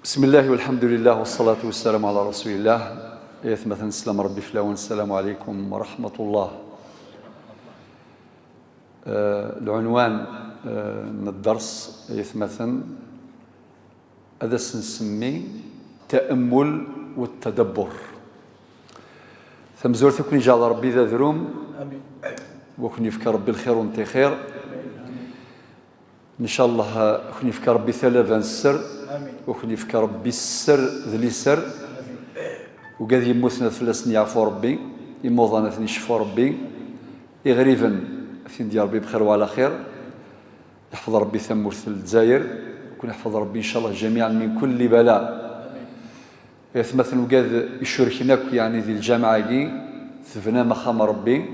بسم الله والحمد لله والصلاة والسلام على رسول الله. يثمثن السلام ربي فلاون. السلام عليكم ورحمة الله. العنوان من الدرس يثمثن هذا سنسمي التأمل والتدبر. ثم زورتكم إن شاء الله ربي ذا ذروم وكن يفكر ربي الخير وانت خير إن شاء الله. كن يفكر ربي ثلاثة السر وكن يفكر ربي السر ذلي سر وقاد يموتنا ثلاث يعفو ربي يموضنا يشفو ربي يغريبا ثين ديال ربي بخير وعلى خير. يحفظ ربي ثمورث الجزائر وكن يحفظ ربي إن شاء الله جميعا من كل بلاء. مثلا وقاد يشاركنا يعني ذي الجامعة ثبنا مخام ربي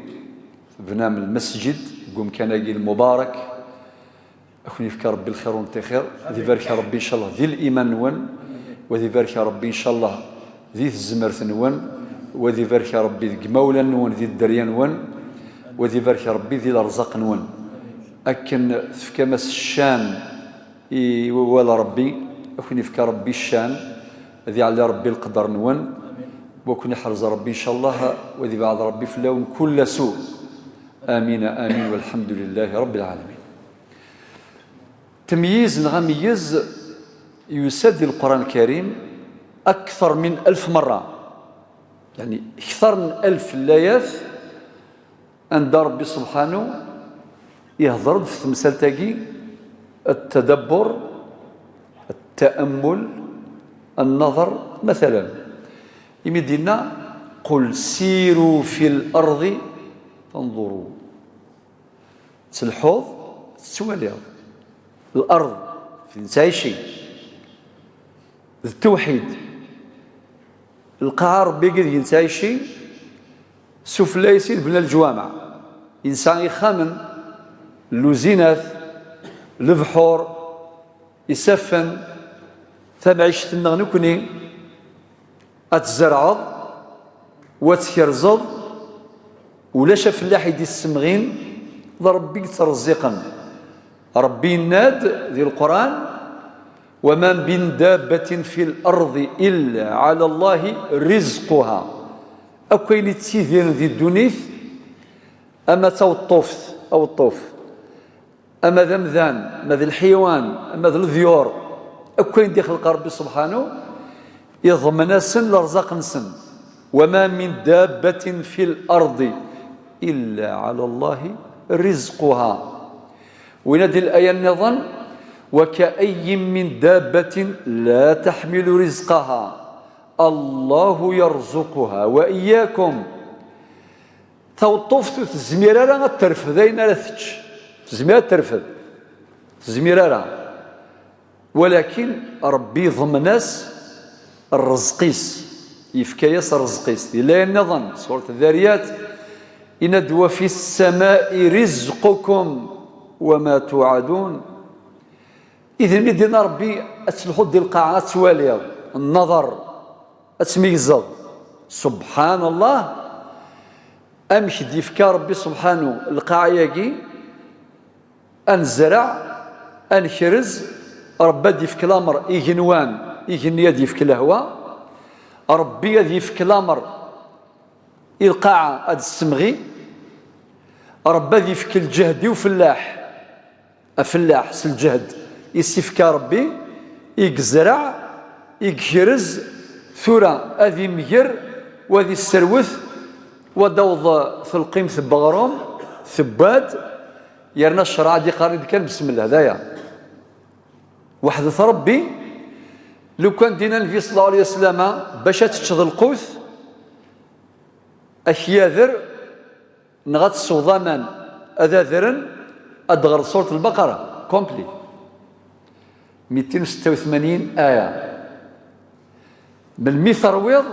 ثبنا من المسجد قوم كان المبارك أكون يفكر ربي الخير وانت خير. ذي بارك ربي إن شاء الله ذي الإيمان نون وذي بارك ربي إن شاء الله ذي الزمرث نون وذي بارك ربي ذي مولا نون ذي الدريان نون وذي بارك ربي ذي الأرزاق نون. أكن في مس الشان ولا ربي أكون يفكر ربي الشان ذي على ربي القدر نون وكن يحرز ربي إن شاء الله وذي بعد ربي في اللوم كل سوء. آمين آمين والحمد لله رب العالمين. تمييز نغميز يسد القرآن الكريم أكثر من 1000 مرة، يعني أكثر من 1000 الآيات عند ربي سبحانه يهضر في تمثال التدبر التأمل النظر. مثلا يمدينا قل سيروا في الأرض فانظروا تلحوظ تسواليض الأرض في نساء شيء التوحيد القعر بيقذ ينساي شيء سفلا يسير بنا الجوامع إنسان يخامن اللوزينات البحور يسفن تبعيش النغنكني أتزرعض وتكرزض ولا شاف الله يدي السمغين ضرب بيك ترزقا. ربي ناد ذي القرآن وما من دابة في الأرض إلا على الله رزقها. أكوين تسيذين ذي الدنيث أما توطفت أو الطوف أما ذمذان أما ذي الحيوان أما ذي الذيور أكوين دي خلق ربي سبحانه يضمن سن لرزق سن. وما من دابة في الأرض إلا على الله رزقها. ونادي الآية النظام وكأي من دابة لا تحمل رزقها الله يرزقها وإياكم. توطفت تزميرارا الترفذين لا تتش تزمير الترفذ تزميرارا ولكن ربي ضمناس الرزقيس يفكيس الرزقيس. الآية النظام سورة الذاريات إن في السماء رزقكم وما توعدون. إذن مدينا ربي أتلحظ دي القاعة تواليض النظر أتميزض سبحان الله أمشي ديفكا ربي سبحانه القاعة يجي أنزرع أنخرز ربي ديفك الأمر إيجنوان إيجنيا ديفك الهواء ربي ديفك الأمر القاعة أد السمغي ربي ديفك الجهد وفلاح أفلاح سالجهد يسيفكا ربي يقزرع يكرز ثورة أذي مجر وذي السروث ودوض في القيم ثبغروم ثباد يرنا الشرع دي قارد كان بسم الله هذايا وحدث ربي لو كان دينا النبي صلى الله عليه وسلم باش تشغل القوث أشياء ذر نغط الصوضامان أذا ذرن أدغر سورة البقرة كومبلي 286 آية بالمثرويض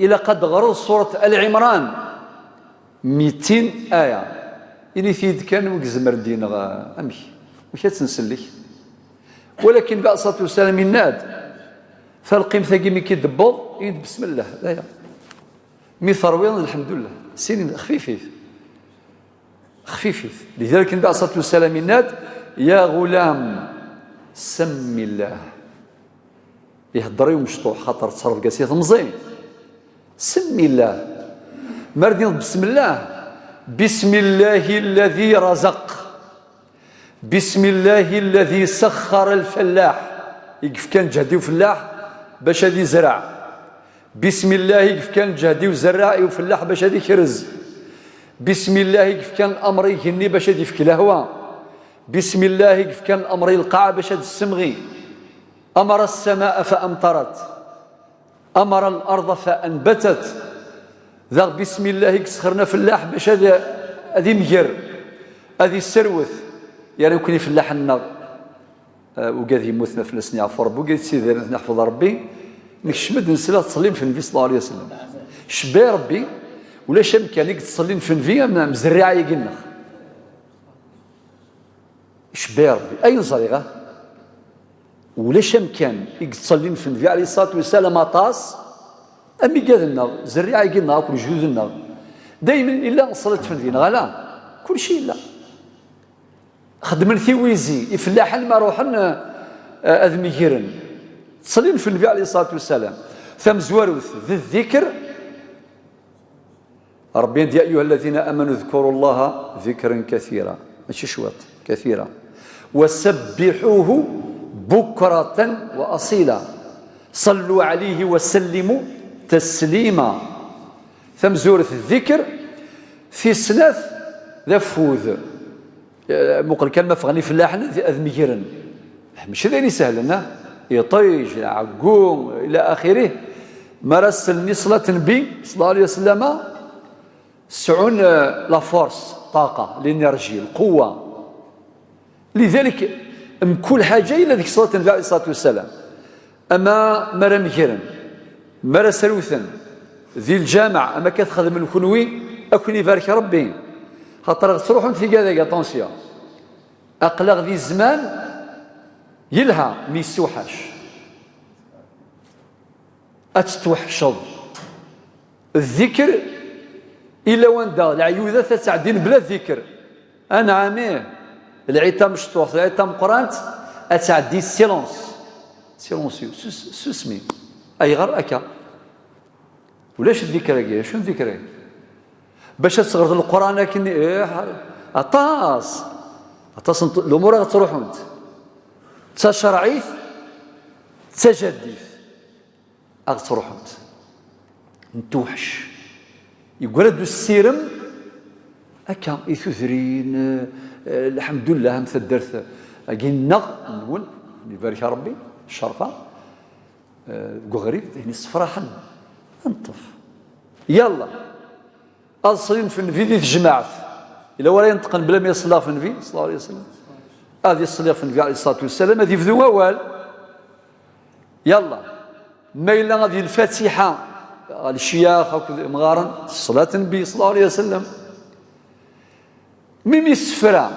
إلى قد غرض سورة العمران 200 آية إني ثيد كان وكزمر دين أمشي مش تنسلك. ولكن بقى صلاة والسلام الناد فالقيم ثقي مكي دبوض يد بسم الله لا مثرويض الحمد لله سنين خفيفة لذلك بقى صلاة والسلام الناد يا غلام سم الله يهضر ومشطوح خاطر تصرف قاسية مزين. سمي الله مردين بسم الله. بسم الله الذي رزق، بسم الله الذي سخر الفلاح، يقف كان جهدي وفلاح باش هادي زرع. بسم الله يقف كان جهدي وزراعي وفلاح باش هادي كرز. بسم الله يقف كان الامر يهني باش هادي يفك الهواء. بسم الله يقف كان الامر يلقع باش هادي السمغي. امر السماء فامطرت، امر الارض فانبتت. ذا بسم الله يسخرنا فلاح باش هادي مجر هادي السروث. يعني يمكن يفلاح لنا وقاد يموتنا في السنين عفو ربي وقاد سيدي نحفظ ربي نكشمد نسلا تصلين في النبي صلى الله عليه وسلم شبي ربي ولا شام كان تصلين في النبي مزرعه يقلنا شبي ربي اي صريغه ولا شام كان تصلين في النبي عليه الصلاه والسلام طاس امي قال لنا زرعه يقلنا كل جوج لنا دائما الا صليت في النبي لا كل شيء لا خدمن ثيويزي يفلاحن ما روحن اذميكيرن تصلين في النبي عليه الصلاه والسلام ثم زواروث ذي الذكر ربي يا ايها الذين امنوا اذكروا الله ذكرا كثيرا ماشي شوط كثيرا وسبحوه بكرة واصيلا صلوا عليه وسلموا تسليما. ثم زورث الذكر في سلاث ذا فوذ مقل كلمة فغني فلاحنا ذي أذميرن ماشي ذي سهل يطيج عقوم إلى آخره. مرسلني صلاة النبي صلى الله عليه وسلم سعون لا فورس طاقة الانرجي القوة. لذلك من كل حاجة إلى ذيك صلاة النبي عليه الصلاة والسلام. أما مرا مجرن مرا سلوثا ذي الجامع أما كتخدم الكنوي أكون يبارك ربي خاطر تروحون في كذا اتونسيون اقلق ذي الزمان يلها ميسوحش اتتوحشض الذكر الا واندا العيوذه تتعدين بلا ذكر انا عاميه العيطه مشطوح العيطه مقرانت اتعدي السيلونس سيلونسيو سوسمي اي غير اكا ولاش الذكر كاع شنو الذكر باش تصغر القران لكن عطاس الامور غتروح انت تشرعيث تجديث غتروح انت نتوحش يقول هادو السيرم هكا يثثرين الحمد لله مثدرت قلنا نقول يبارك ربي الشرطه غريب يعني الصفراحه انطف يلا أصلين في النبي ذي الجماعة إلا ولا ينطقن بلا ما يصلى في النبي صلى الله عليه وسلم هذه الصلاة في النبي عليه الصلاة والسلام هذه في ذو أول يلا ما إلا هذه الفاتحة الشياخ أو مغارن صلاة النبي صلى الله عليه وسلم ميم السفرة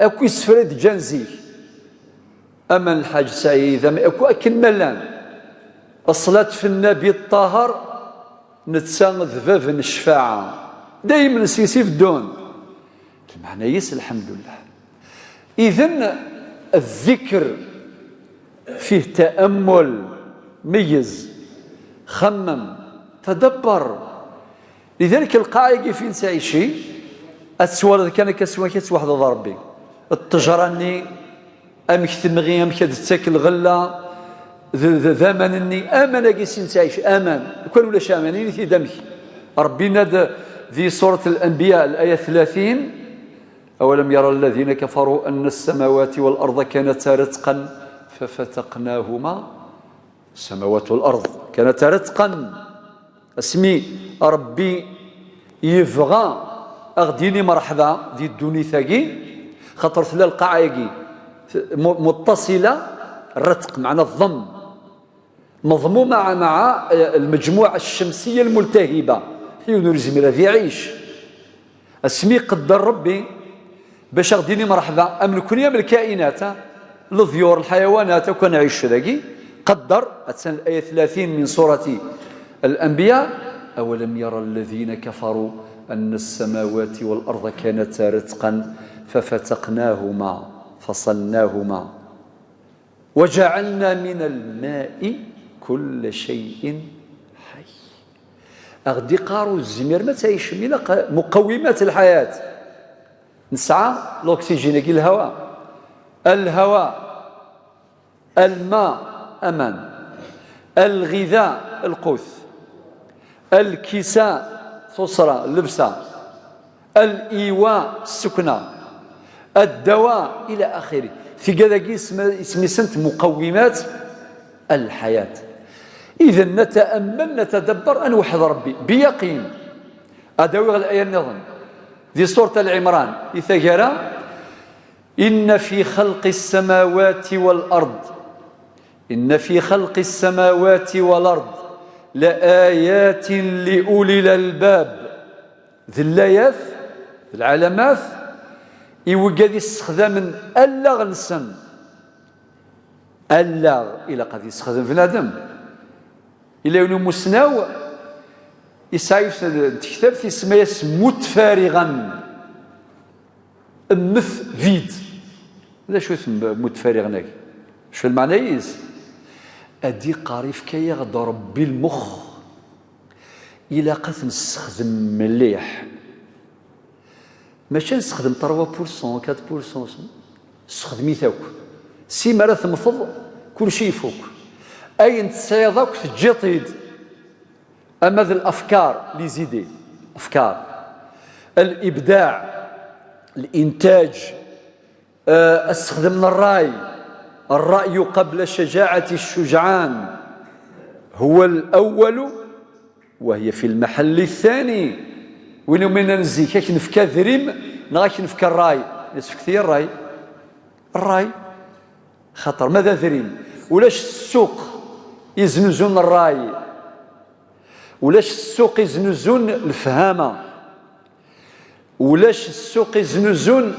أكو السفرة جنزي أما الحاج سعيد أكو أكل ملان الصلاة في النبي الطاهر نتساند ذباب الشفاعة دائما سيسي في الدون المعنى يس الحمد لله. إذن الذكر فيه تأمل ميز خمم تدبر. لذلك القاعدة فين تعيشي أتسوال كان كسوا كتواحد ربي التجراني أمك تمغي أمك تاكل غلة ذمنني امان قيسين تعيش امان كل ولا شامانين في دمك ربي نادى في سوره الانبياء الايه 30 اولم يرى الذين كفروا ان السماوات والارض كانتا رتقا ففتقناهما السماوات والارض كانتا رتقا اسمي ربي يبغى اغديني مرحبا دي الدوني ثاقي خاطر ثلا القاعيقي متصله الرتق معنى الضم مضمومة مع المجموعة الشمسية الملتهبة حين نرزم لا يعيش اسمي قدر ربي باش غديني مرحبا أمن كل يوم الكائنات الضيور الحيوانات وكان نعيش ذاكي قدر أتسن الآية 30 من سورة الأنبياء أولم يرى الذين كفروا أن السماوات والأرض كانتا رتقا ففتقناهما فصلناهما وجعلنا من الماء كل شيء حي. أغدي قارو الزمير ما تعيش من مقومات الحياة. نسعى الأكسجين الهواء الماء أمان، الغذاء القوت، الكساء صصرة اللبسة، الإيواء السكنة، الدواء إلى آخره. في كذا اسمي سنت مقومات الحياة. إذا نتأمل نتدبر أن وحد ربي بيقين. أدوي الآية النظم ذي سورة العمران إثجرا إن في خلق السماوات والأرض لآيات لأولي الألباب. ذي الآيات العلامات يوجد استخدام ألا غنسن ألا إلى قد يستخدم في الآدم إلا يولي مسناو يسعى تكتب في اسمه مت فارغا مث فيد. لا شو اسم مت فارغا شو المعنى يز أدي قاريف كي يغدى ربي المخ إلا قد نستخدم مليح ماشي نستخدم 3% 4%. نستخدم يثاوك سي مرة ثمفض كل شيء يفوق أين تسيضك تجطيد. أما ذي الأفكار اللي زيدي أفكار الإبداع الإنتاج استخدم الرأي قبل شجاعة الشجعان هو الأول وهي في المحل الثاني. وين من نزيك نفكا ذريم نغاك نفكا الراي نسفك كثير الراي خطر ماذا ذريم ولاش السوق يزنزون الراي ولاش السوق يزنزون الفهامة ولاش السوق يزنزون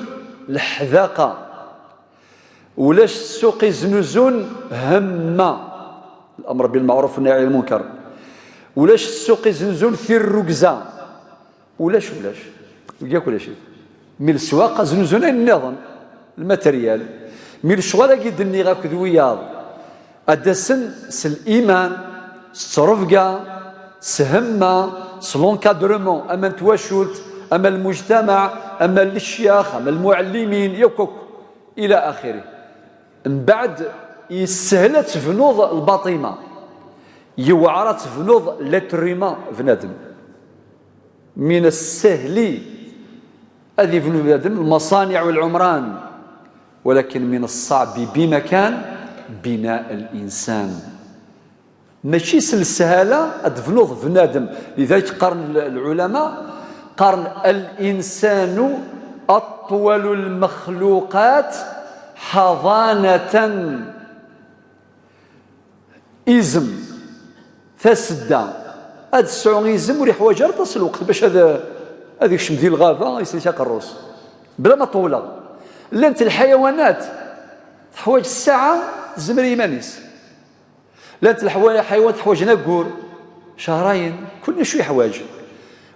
الحذاقة ولاش السوق يزنزون همة الأمر بالمعروف والنهي عن المنكر ولاش السوق يزنزون في الركزة ولاش وياك ولا شيء من السواق زنزون النظام الماتريال من الشغل قد غاك ذوياض أدسن الإيمان الرفقة سهمة سلونكادرمون أما تواشلت أما المجتمع أما الشياخ أما المعلمين يوكوك إلى آخره. من بعد يسهلت فنوض الباطمة يوعرت فنوض لتريما فنادم من السهل هذه في بنادم المصانع والعمران ولكن من الصعب بمكان بناء الإنسان ماشي سلسهالة أدفنوض بنادم. لذلك قرن العلماء قرن الإنسان أطول المخلوقات حضانة إزم فسدة هاد السعون يزم وريح وجر تصل الوقت باش هذيك شمدي الغابة يسلي قروس بلا ما طولة. لانت الحيوانات تحواج الساعة زمري مانيس لانت الحيوان تحواج نقور شهرين كل شوي حواج.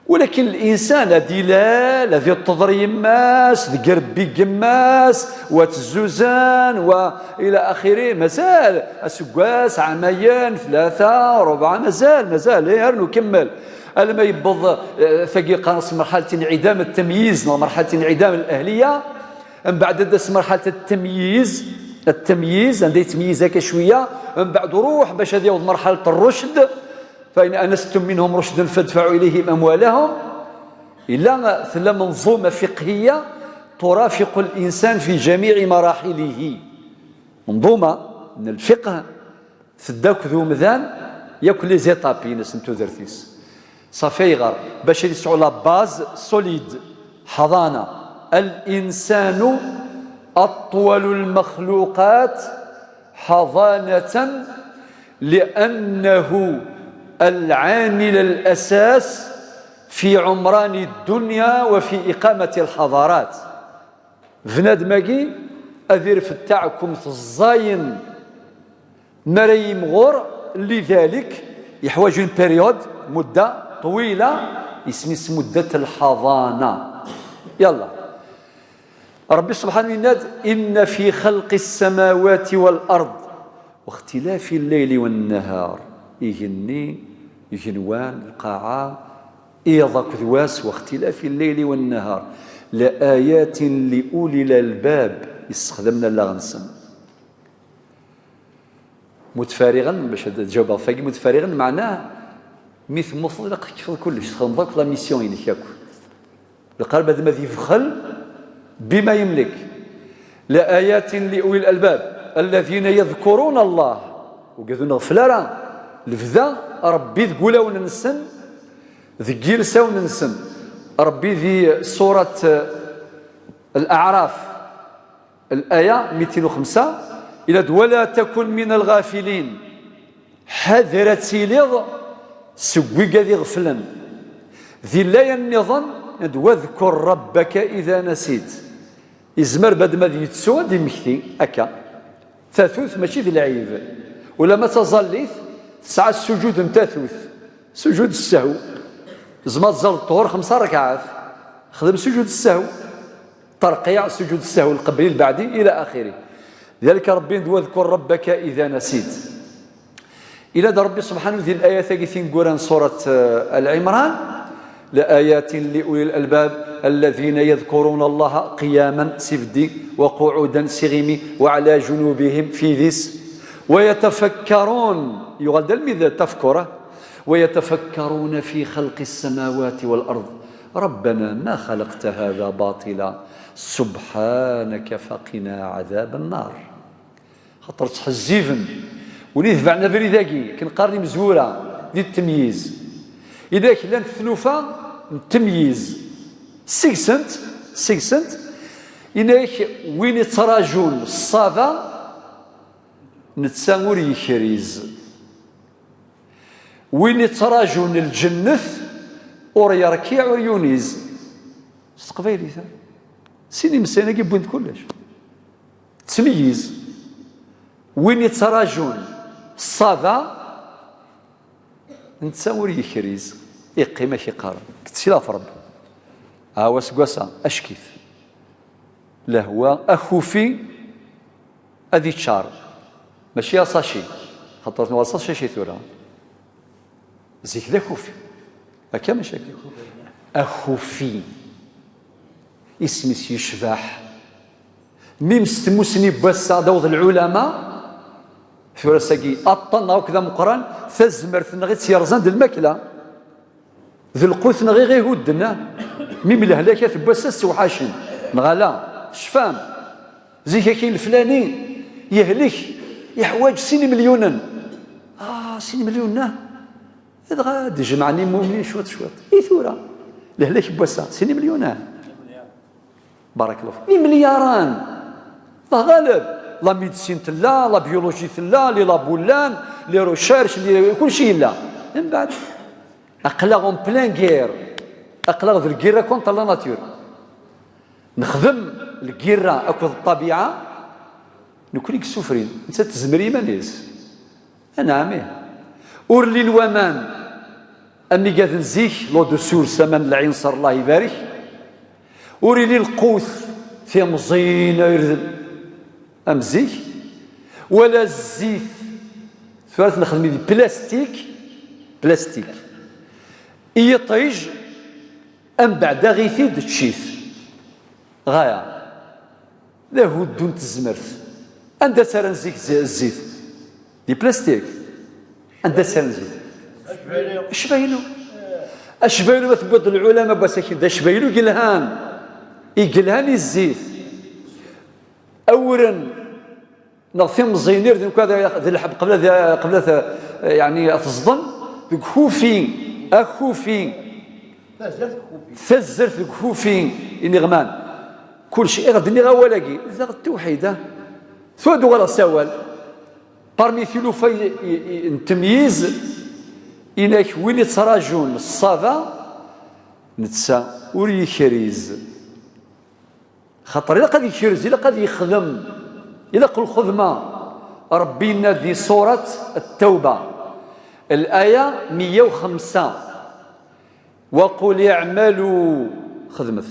ولكن الإنسان الذي يتضر يماس ذقرب يماس وتزوزان وإلى آخره مازال السقاس عامين 3 4 مازال يرنو كمل لما يبض ثقي قنص مرحلة انعدام التمييز ومرحلة انعدام الأهلية. من بعد دس مرحلة التمييز عندي تمييز هكا شوية. من بعد روح باش هذه مرحلة الرشد فإن أنستم منهم رشدا فادفعوا إليهم أموالهم. إلا ثلا منظومة فقهية ترافق الإنسان في جميع مراحله منظومة من الفقه ثداك ذو مذان ياكل لي زيتابي ناس نتو ذرتيس صافي غار باش يسعوا لا باز سوليد حضانة. الإنسان أطول المخلوقات حضانة لأنه العامل الأساس في عمران الدنيا وفي إقامة الحضارات. فناد ماكي أذير فتاعكم في الزاين مريم غور لذلك يحوج اون بيريود مدة طويلة اسم مدة الحضانة. يلا ربي سبحانه يناد إن في خلق السماوات والأرض واختلاف الليل والنهار يجني يجنوان القاعة إيضا كذواس واختلاف الليل والنهار لآيات لأولي الألباب يستخدمنا اللغنسن متفارغا باش تجاوب فاقي متفارغا معناه مثل مطلق كيف كلش تخنضك لا ميسيون ينك ياكل القلب هذا ما يفخل بما يملك لآيات لأولي الألباب الذين يذكرون الله وقذوا نغفل الفذا ربي تقول وننسن ذي جلسة وننسن ربي ذي سورة الأعراف الآية 205 إلى ولا تكن من الغافلين حذرت سيليض سوي ذي غفلا ذي لا ينظن واذكر ربك إذا نسيت يزمر بعد ما يتسوى دي مكتي أكا ثاثوث ماشي ذي العيب ولا ما تظليث تسعى السجود متاثوث سجود السهو زمات زل الطهور 5 ركعات خدم سجود السهو ترقيع سجود السهو القبلي البعدي إلى آخره ذلك ربي واذكر ربك إذا نسيت إلى ربي سبحانه ذي الآية ثلاثين قران سورة العمران لآيات لأولي الألباب الذين يذكرون الله قياما سفدي وقعودا سغمي وعلى جنوبهم في ذس ويتفكرون يغلد المذا تفكره ويتفكرون في خلق السماوات والأرض ربنا ما خلقت هذا باطلا سبحانك فقنا عذاب النار خاطر تحزيفن ولي ذبعنا بريداكي كنقارني مزوره دي التمييز اذا كان الثلوفه التمييز 6 إنك وين يتراجون الصافا نتسامر يخريز وين يتراجون الجنث اور يركيع ويونيز استقبيلي ثا سيني مسينا كيبوين كلش تمييز وين يتراجون الصافا نتسامر يخريز يقي ماشي قارن كتسيلا في ربي هاو سكواسا اشكيف لهو اخوفي ادي تشار ماشي اصاشي خاطر نواصل شي ثورة زيك ذا خوفي هكا مشاكل اخوفي اسمي يشبح ميم ستموسني بس دوض العلماء ثورساكي اطلنا وكذا مقران ثزمرت نغيت سيرزان د الماكله ذو القوث نغي غير هدنا ميم الهلاكه بس السوحاشن نغالا شفام زي كاين الفلاني يهلك يحواج 6 مليونا 6 مليون هذا غادي جمعني مؤمنين شوط اي ثوره الهلاك بوسا 6 مليون بارك الله فيك ملياران الله غالب لا ميديسين لا لا بيولوجي لا لي لابولان لي روشيرش لي كل شيء لا من بعد اقلاغ اون بلان غير اقلاغ ذو الكيرا كونتر لا ناتور نخدم الكيرا اكو الطبيعه نكونيك سفرين انت تزمري مانيس انا عمي اورلي الومان اني قاعد نزيك لو دو سور سمن العين صار الله يبارك اوريلي القوث في مزينه يرذل امزيك ولا الزيت ثلاث نخدم بلاستيك يطيج ام بعد غيثيد تشيث غايه له دون تزمرت عند سرنزيك الزيت دي بلاستيك عند سرنزيك اشبايلو ما تبود العلماء بس كذا اشبايلو يقلهان الزيت اولا نغثي مزينير ذي كذا ذي الحب قبل يعني تصدم خوفي اخوفي ثزرت خوفي اني غمان كل شيء غدني غوالاكي زاد التوحيده ثودو ولا سوال بارمي ثلوفا نتمييز إنك وين يتراجون الصافا نتسا وري يخريز خاطر إلا قد يخرز إلا قد يخدم إلا قل خدمة ربي نادي سورة التوبة الآية 105 وقل اعملوا خدمت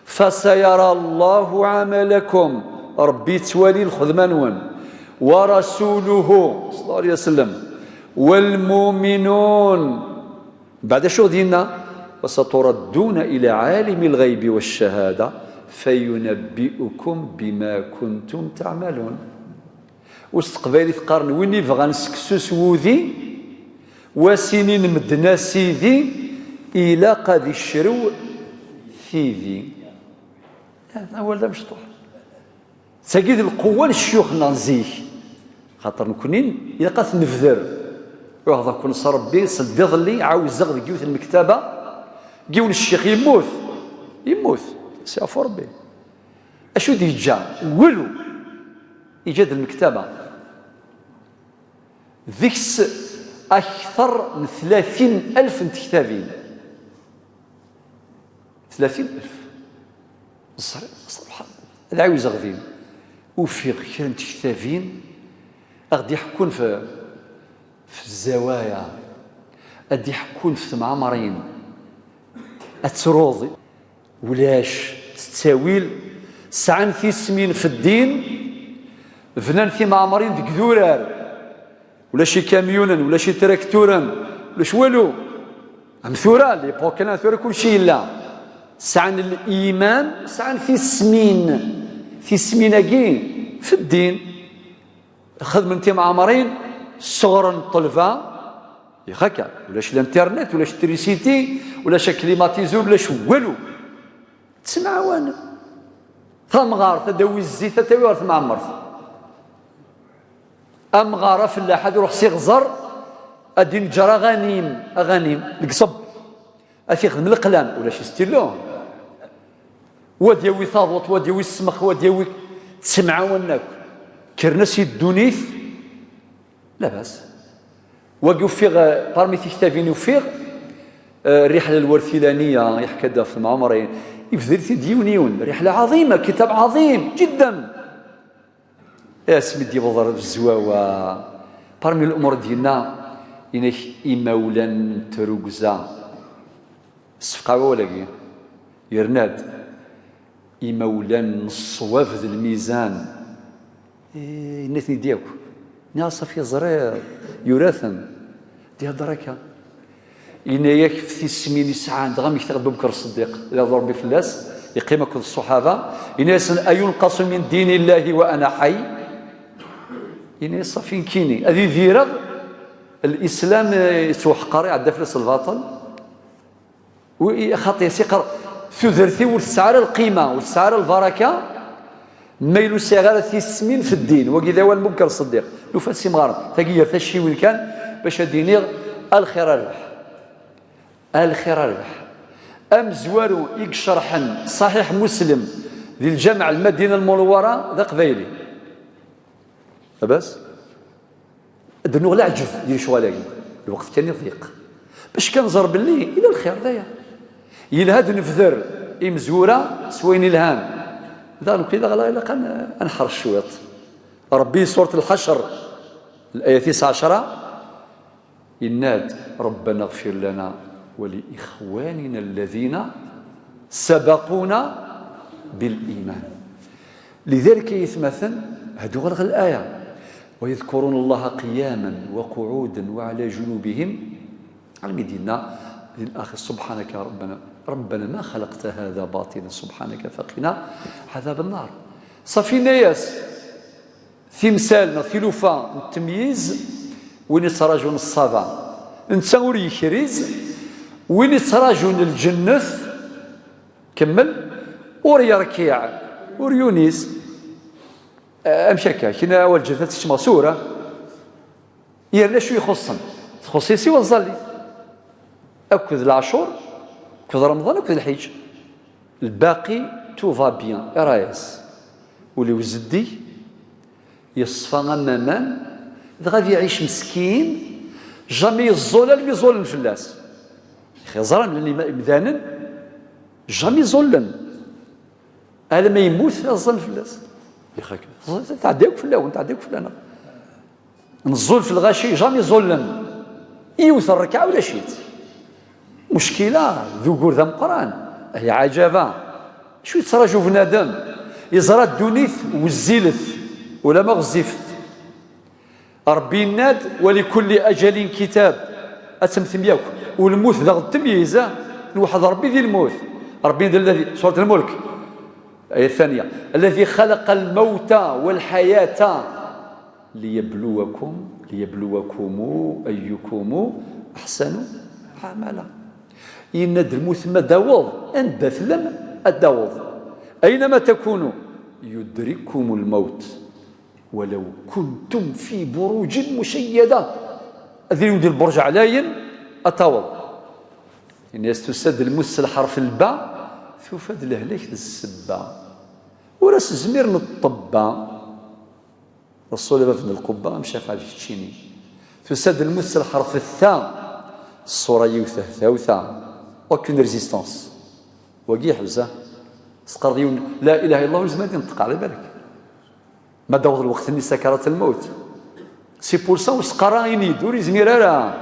فسيرى الله عملكم ربي توالي الخدمة نون ورسوله صلى الله عليه وسلم والمؤمنون بعد شو دينا وستردون إلى عالم الغيب والشهادة فينبئكم بما كنتم تعملون. واستقبالي تقارن وين يبغى نسكسو سوذي وسنين مدنا سيدي إلى قد الشرو ثيذي. هذا هو هذا مشطوح تجد القوة للشيوخ نزيه خاطر نكونين إلا قات نفذر وهذا كون صار ربي سد ظلي عاوز زغد جيوث المكتبة جيون الشيخ يموت سيعفو ربي أشو دي جا ولو إيجاد المكتبة ذيكس أكثر من 30,000 كتابين 30,000 سبحان الله العاوز غاديين وفي كان كتابين غادي يحكون في الزوايا غادي يحكون في معمرين التروضي ولاش التاويل سعن في سمين في الدين فنان في معمرين ذيك ذورار ولا شي كاميونا ولا شي تراكتورا ولا شوالو مثورا لي بوكنا ثورا كل شيء لا سعن الايمان سعن في سميناكي في الدين خدمتي معمرين صغر طلفه هكا ولا شي الانترنت ولا شي التريسيتي ولا شي كليماتيزور ولا شي والو تسمع وانا ثمغار تدوي الزيت تاوي ورث معمر امغاره فلاحه يروح سيغزر ادي نجرى اغانيم القصب اشيخدم القلم ولا شي ستيلو وديوي ثاضوط وديوي السمخ وديوي تسمع وناك كرنس الدونيث لا باس وقف فيغ بارمي تكتافين وفيغ الرحله الورثلانيه يحكى في المعمرين يفذل ديونيون رحله عظيمه كتاب عظيم جدا اسمي دي بضر الزواوه بارمي الامور ديالنا إنك إمولا تروكزا الصفقة ولاكي يرناد إمولا الصواب ذي الميزان نثني ديالك ناصا في زرير يراثن دي هضركا إنا يكفي السمين يسعى دغام يكتغب بكر الصديق إلى ضرب فلاس يقيمك الصحابة إنا يسن أينقص من دين الله وأنا حي إنا يصفين كيني هذه ذيرغ الإسلام يتوحقر عندها فلوس الباطل وخاطر يسيقر ثذرتي والسعر القيمة والسعر البركة ميلو سيغارة السمين في الدين وكذا هو المنكر الصديق نفات سمغار تقير تشي وين كان باش دينيغ الخير الربح الخير الربح أم زوارو يقشرحن صحيح مسلم ذي الجامع المدينة المنورة ذا قبيلي بس الدنيا لا عجب ديال شغالاكي الوقت كان يضيق باش كنزر باللي الى الخير ذايا يلهاد نفذر مزوره سوين الهان ذا كذا غلا نحر الشويط ربي سوره الحشر الايه 19 يناد ربنا اغفر لنا ولاخواننا الذين سبقونا بالايمان لذلك يتمثل هذو غير الايه ويذكرون الله قياما وقعودا وعلى جنوبهم على مدينة للآخر سبحانك يا ربنا ما خلقت هذا باطلا سبحانك فقنا عذاب النار صافي ناس تمثالنا ثلوفا التمييز وين يتراجون الصبا نتصور يكريز وين يتراجون الجنث كمل وريركيع وريونيس امشاكا كنا اول جثث تشمع سوره يرنا شو يخصن تخصيسي والظلي اكد العاشور كذ رمضان وكذ الحج الباقي تو فا بيان رايس ولي وزدي يصفى امامان غادي يعيش مسكين جامي يزول يزول الفلاس اخي زران اللي مدانا جامي يزولن الا ما يموت يزول الفلاس يخاك تعديك في الاول تعديك في انا نزول في الغاشي جامي ظلم يوث الركعه ولا شيت مشكله ذو قرذا مقران هي عجبه شو يتراجو بنادم يزرى الدونيث والزيلث ولا ما غزفت ربي ناد ولكل أجل كتاب أتمثم ياك والموت ذا التمييز نوحد ربي ذي الموت ربي الذي سورة الملك الآية الثانية الذي خلق الموت والحياة ليبلوكم أيكم أحسن عملا إن الموت ما داوض أن دثلم الداوض أينما تكونوا يدرككم الموت ولو كنتم في بروج مشيدة أذين يدير البرج علاين أتاوض إن يستسد المس الحرف الباء ثوفد لهلك السبا وراس زمير الطبا الصولة في القبة مشى فعل الشيني تسد المس الحرف الثاء الصورة يوثه ثاوثا وكن ريزيستانس وقي حبزة سقرضيون لا إله إلا الله ولزمان ينطق على بالك ما داوض الوقت اللي سكرات الموت سي بور سا وسقرا ينيدور يزمير راه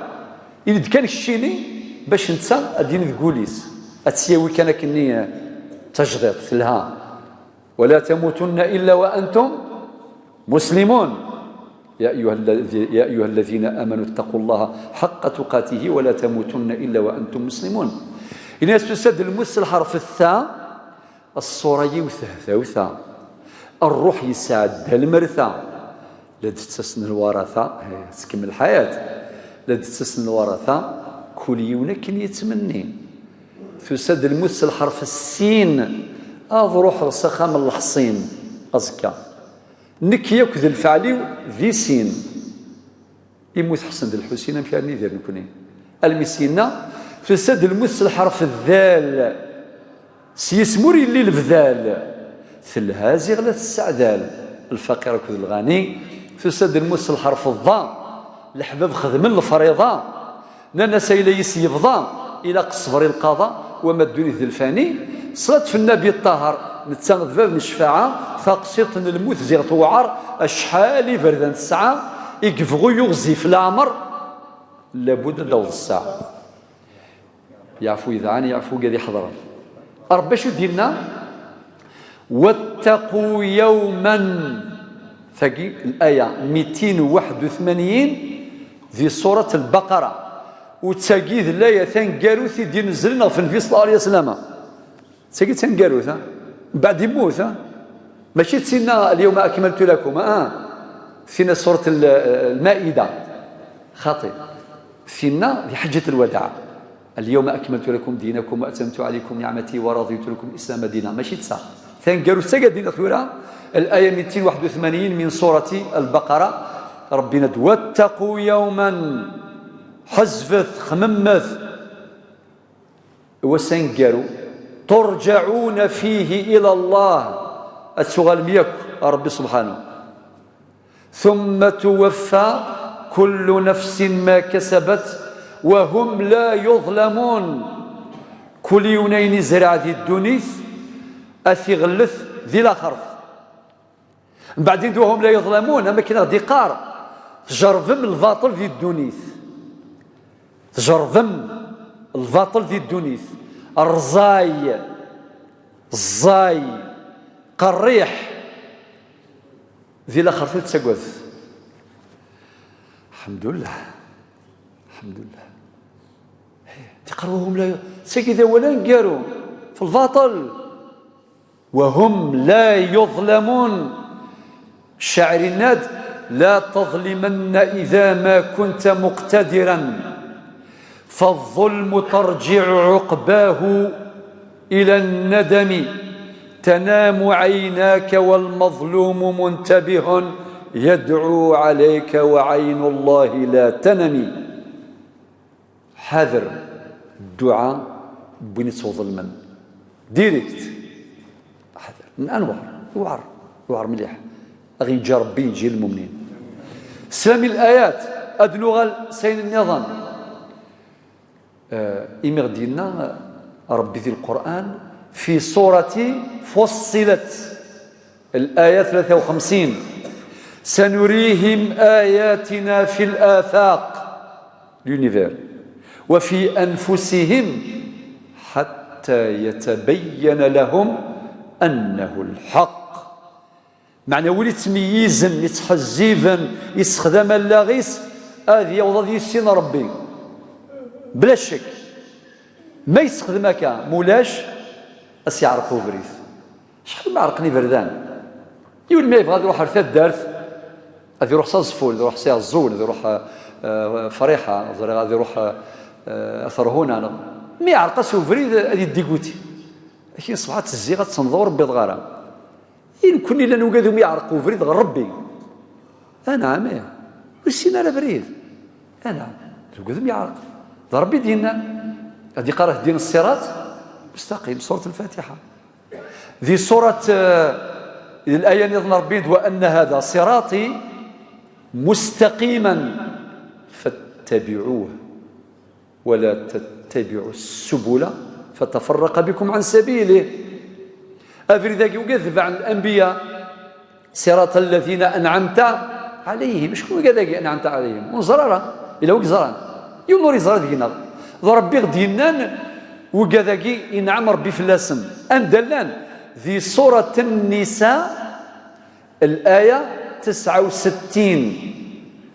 ينيد كان الشيني باش نتسا ادين تقوليس اتسيوي كان كني تجديد لها ولا تموتن الا وانتم مسلمون يا ايها الذين امنوا اتقوا الله حق تقاته ولا تموتن الا وانتم مسلمون إن تسد المس الحرف الثاء الصورة يوثه ثوثا الروح يسعد المرثى لا تستسن الورثة تكمل الحياة لا تستسن الورثة كل يونك يتمني تسد المس الحرف السين روح رسخة من الحصين أزكى نك ياكد الفعلي ذي سين يموت حسن ذي الحسين مشان ذي نكوني المسينة تسد المس الحرف الذال سيسموري اللي البذال ثلهازي غلا السعدال الفقير كذ الغني تسد المس الحرف الضاء الحباب خدم الفريضة نانا سيلي يسيفضا إلى قصبر القضاء وما الدنيا ذي الفاني صلاة في النبي الطاهر نتساغد باب الشفاعة فقسيط الموت زيغ توعر أشحالي فردان الساعة يقفغو يغزي في العمر لابد دوض الساعة يعفو إذا عاني يعفو قد يحضر ربي شو دينا واتقوا يوما ثقي الآية 281 في سورة البقرة وتساقيذ الآية ثانقاروثي دين نزلنا في النبي صلى الله عليه وسلم تساقي ثانقاروث بعد يموت ماشي تسينا اليوم أكملت لكم فينا سورة المائدة خاطئ فينا في حجة الوداع اليوم أكملت لكم دينكم وأتممت عليكم نعمتي ورضيت لكم الإسلام دينا ماشي تسا ثانقارو تساقى دينا ثورة الآية 281 من سورة البقرة ربنا واتقوا يوما حزفث خممث وسنقارو ترجعون فيه إلى الله السؤال ميك ربي سبحانه ثم توفى كل نفس ما كسبت وهم لا يظلمون كل يونين زرع ذي الدنيث أثغلث ذي الأخرف بعدين دوهم لا يظلمون أما كنا ديقار تجرذم الباطل ذي الدنيث تجرذم الباطل ذي الدنيث الرزاي الزاي قريح ذي الأخرف تسقوث الحمد لله الحمد لله تقروهم لا سكذا ولا نقاروا في الباطل وهم لا يظلمون الشاعر الناد لا تظلمن إذا ما كنت مقتدرا فالظلم ترجع عقباه إلى الندم تنام عيناك والمظلوم منتبه يدعو عليك وعين الله لا تنمي حذر الدعاء بني ظلما ديريكت حذر من انوار وعر مليح غي يجي ربي يجي المؤمنين سلامي الايات ادلغ سين النظام إمير دينا ربي ذي القرآن في سورة فصلت الآية 53 سنريهم آياتنا في الآفاق l'univers وفي أنفسهم حتى يتبين لهم أنه الحق معنى ولي تمييزا يتحزيفا يستخدم اللاغيس هذه يوضا يسين ربي بلا شك ما يستخدمك مولاش يعرقوا بريث شحال ما عرقني بردان يقول ما يبغى يروح رثات دارت غادي يروح صازفول يروح سي الزول يروح فريحه غادي يروح اثر هنا ما يعرقش وفريد هذه ديكوتي لكن صبحات الزيغه تنظور بيضغاره إن كوني الا نوقذهم يعرقوا فريد غير ربي انا عمي وسينا على بريد انا نوقذهم يعرق ربي ديننا هذه قرأت دين الصراط مستقيم سورة الفاتحة ذي سورة الآية نظن ربي وأن هذا صراطي مستقيما فاتبعوه ولا تتبعوا السبل فتفرق بكم عن سبيله أفريد يكذب عن الأنبياء صراط الذين أنعمت عليهم شكون كذا أنعمت عليهم وزرارة إلا وكزران ينوري زرار دينا ضربي غدينان وكذاكي ينعم ربي في اللسم أندلان ذي سورة النساء الآية 69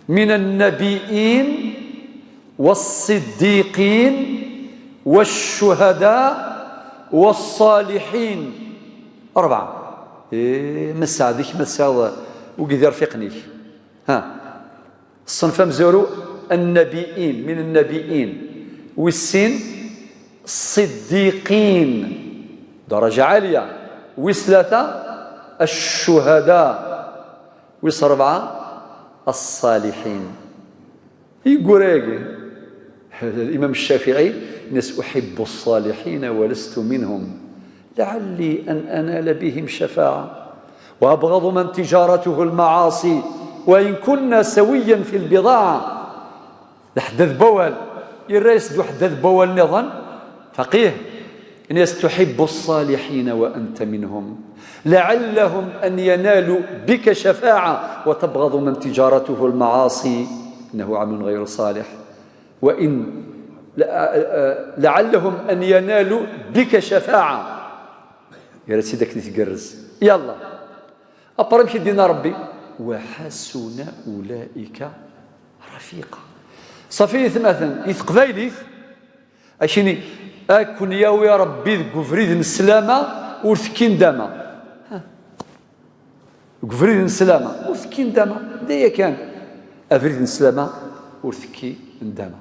من النبيين والصديقين والشهداء والصالحين 4 مساعدك مساعد وكذا رفيقنيك الصنف مزورو النبيين من النبيين والسين الصديقين درجة عالية وثلاثة الشهداء وصربعة الصالحين يقول الإمام الشافعي ناس أحب الصالحين ولست منهم لعلي أن أنال بهم شفاعة وأبغض من تجارته المعاصي وإن كنا سويا في البضاعة لحدث بول الرئيس دو حدث بول نظن فقيه الناس تحب الصالحين وأنت منهم لعلهم أن ينالوا بك شفاعة وتبغض من تجارته المعاصي إنه عمل غير صالح وإن لعلهم أن ينالوا بك شفاعة يا سيدك تتقرز يلا أبرم شدينا ربي وحسن أولئك رفيقا صفية مثلا يثقفايليث أشيني أكون يا ربي قفريد السلامة ورثكين داما قفريد السلامة ورثكين داما دايا كان أفريد السلامة ورثكي داما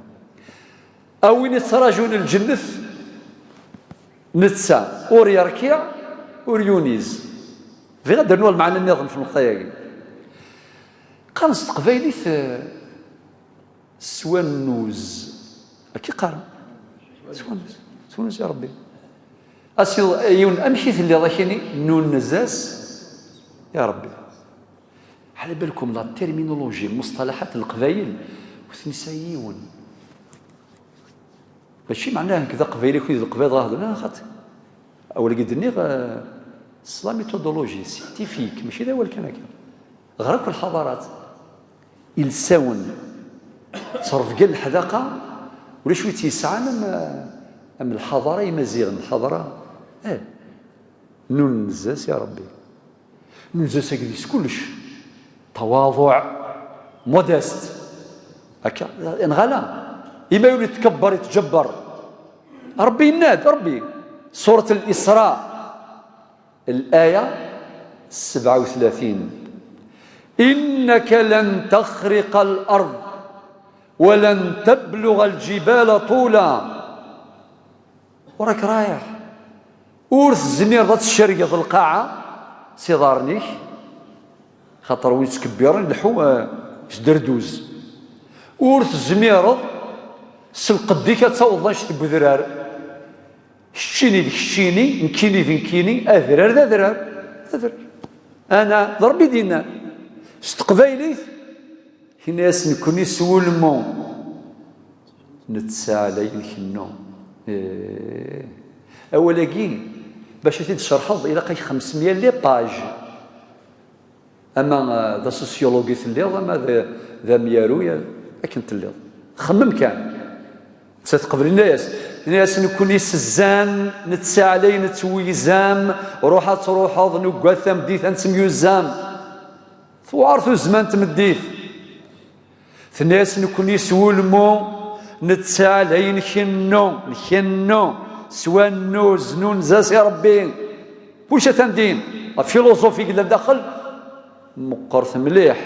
أو يتراجون الجنث نتسا ور يركيع ور يونيز في غدا نوال معنا النظام في النقطة ياكي قال استقبايليث سوانوز أكي قال سوانوز يا ربي أسيض أيون أمشيث اللي ضاكيني نون نزاس يا ربي على بالكم لا الترمينولوجي المصطلحات القبايل وثنسايون ماشي معناه كذا قبايلي كذا القبايل غاهض لا خاطر أول قد لا ميثودولوجي سينتيفيك ماشي ذا هو الكلام غرق الحضارات يلساون تصرف قال الحذاقه ولا شويه تيسعى من الحضاره يمزيغ الحضاره نون نزاس يا ربي نون نزاس كلش كلش تواضع مودست هكا انغلا إما يولي يتكبر يتجبر ربي يناد ربي سورة الإسراء الآية 37 إنك لن تخرق الأرض ولن تبلغ الجبال طولا وراك رايح ورث الزمير ذات الشرقة القاعة سيدارنيك خاطر وين تكبيرن لحو دردوز ورث الزمير سلقديك تصوضنش تبذرار شتيني ذيك شتيني نكيني ذي نكيني أذرار ذا ذرار أنا ضربي دينا استقبايلي هنا نكوني سولمو نتسالي الكنو أولا كين باش تشرحض إلى قي 500 لي باج أما ذا سوسيولوجي تليض أما ذا ميارويا أكن تليض خمم كان ستقبل الناس نكون يسزان نتسالي نتويزام روحات نقاثم ديثا نسميو الزام ثوارث زمان تمديث ثناس نكون يسولمو نتسالي نخنو سوا نو زنون زاس يا ربي واش تندين فيلوزوفي كذا داخل مقرث مليح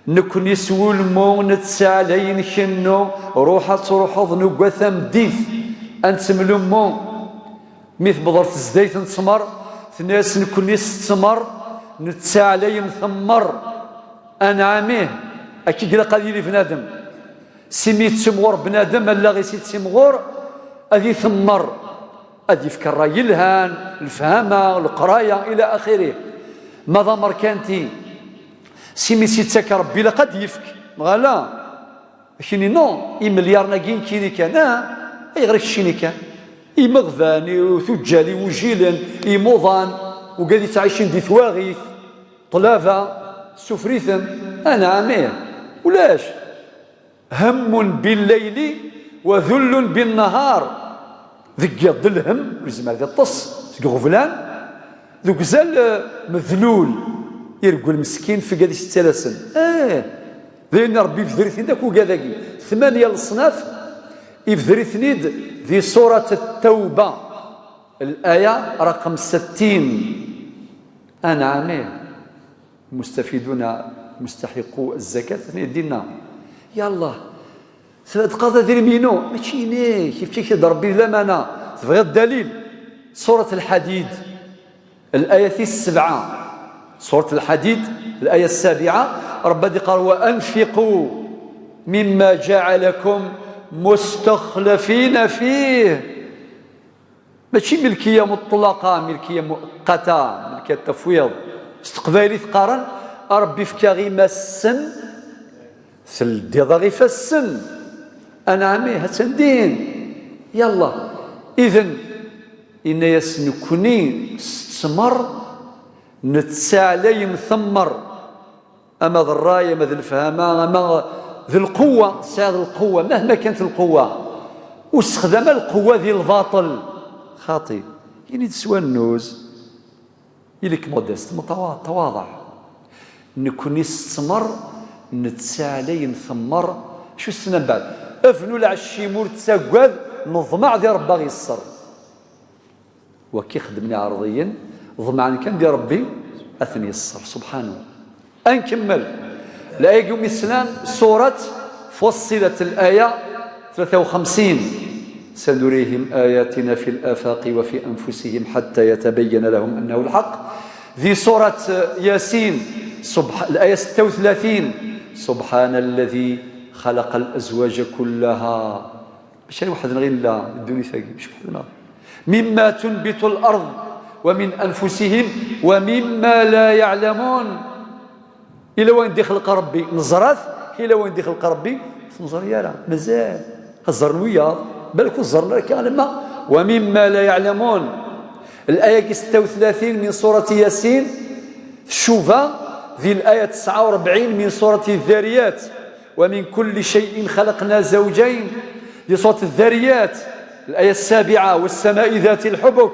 نكون يسولمو نتسالي نخنو روحة نوقا ثمديث انت ملمو مثل بضرة الزيت نتسمر ثناس نكون يستمر نتسالي مثمر انعاميه اكيد كذا قليل بنادم سميت سمغور بنادم الا غي سيت سمغور اذي ثمر اذي فكر يلهان الفهامه القرايه الى اخره ماذا مركانتي سميت سيتك ربي لقد يفك غلا شني نو مليار ناقين كيني كان اي غير شيني كان اي مغفاني وثجالي وجيلن اي موضان وقال تعيشين دي ثواغيث طلافه سفريثا انا عاميه ولاش هم بالليل وذل بالنهار ذك يض الهم لازم هذا الطص غفلان ذوك زال مذلول يرقل مسكين في قديش الثلاث ذين ربي في ذريثني داك وكذاكي 8 الصناف يفذريثني في سورة التوبة الآية رقم 60 أنا عاميه المستفيدون مستحقو الزكاة يدينا يلا تقاضى ذي مينو ماشي ني كيف ربي لمنا تبغي الدليل سورة الحديد الآية 7 سورة الحديد الآية 7 ربي قال وأنفقوا مما جعلكم مستخلفين فيه ماشي ملكية مطلقة ملكية مؤقتة ملكية تفويض استقبالي ثقارن ربي فكا غي مسن سلدي ضغي فالسن انا عمي هتندين يلا اذن ان يسنكني استمر نتسالي مثمر اما ذا الرايه ما ذا الفهامه اما ذي القوه ساد القوه مهما كانت القوه واستخدام القوه ذي الباطل خاطي يعني تسوى النوز يليك مودست تواضع نكون يستمر نتسالي نثمر شو السنه من بعد افنوا العشي مور تساقاذ نضمع ذي ربا غيصر وكي خدمني عرضيا ضمعني كان دي ربي اثني يصر سبحانه انكمل الايه يوم السلام سوره فصلت الايه 53 سنريهم اياتنا في الافاق وفي انفسهم حتى يتبين لهم انه الحق ذي سوره ياسين الآية 36 سبحان الذي خلق الأزواج كلها مش أنا واحد غير لا الدنيا ثقيل مش وحدنا مما تنبت الأرض ومن أنفسهم ومما لا يعلمون إلى وين دي خلق ربي نزرات إلى وين دي خلق ربي نزر يالا مازال هزر وياض بالك زرنا كلمة ومما لا يعلمون الآية 36 من سورة ياسين شوفها في الآية 49 من سورة الذاريات ومن كل شيء خلقنا زوجين في سورة الذاريات الآية 7 والسماء ذات الحبك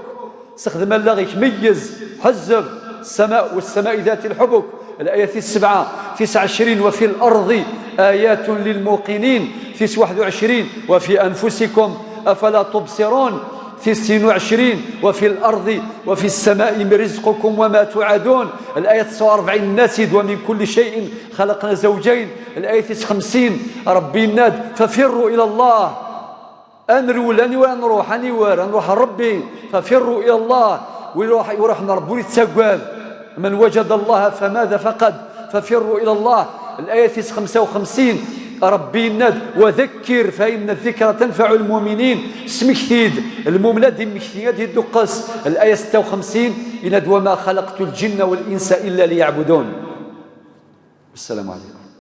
استخدم اللغة ميز حزب السماء والسماء ذات الحبك الآية 7 29 وفي الأرض آيات للموقنين 29 وفي أنفسكم أفلا تبصرون 29 وفي الأرض وفي السماء رزقكم وما توعدون الآية 49 الناسد ومن كل شيء خلقنا زوجين الآية 50 ربي الناد ففروا إلى الله أنروا لني ونروح أني ونروح ربي ففروا إلى الله ويروح ربي يتسقى من وجد الله فماذا فقد ففروا إلى الله الآية 55 ربي الند وذكر فإن الذكرى تنفع المؤمنين سمكثيد المملد مكثيد الدقس الآية 56 إند وما خلقت الجن والإنس إلا ليعبدون. السلام عليكم.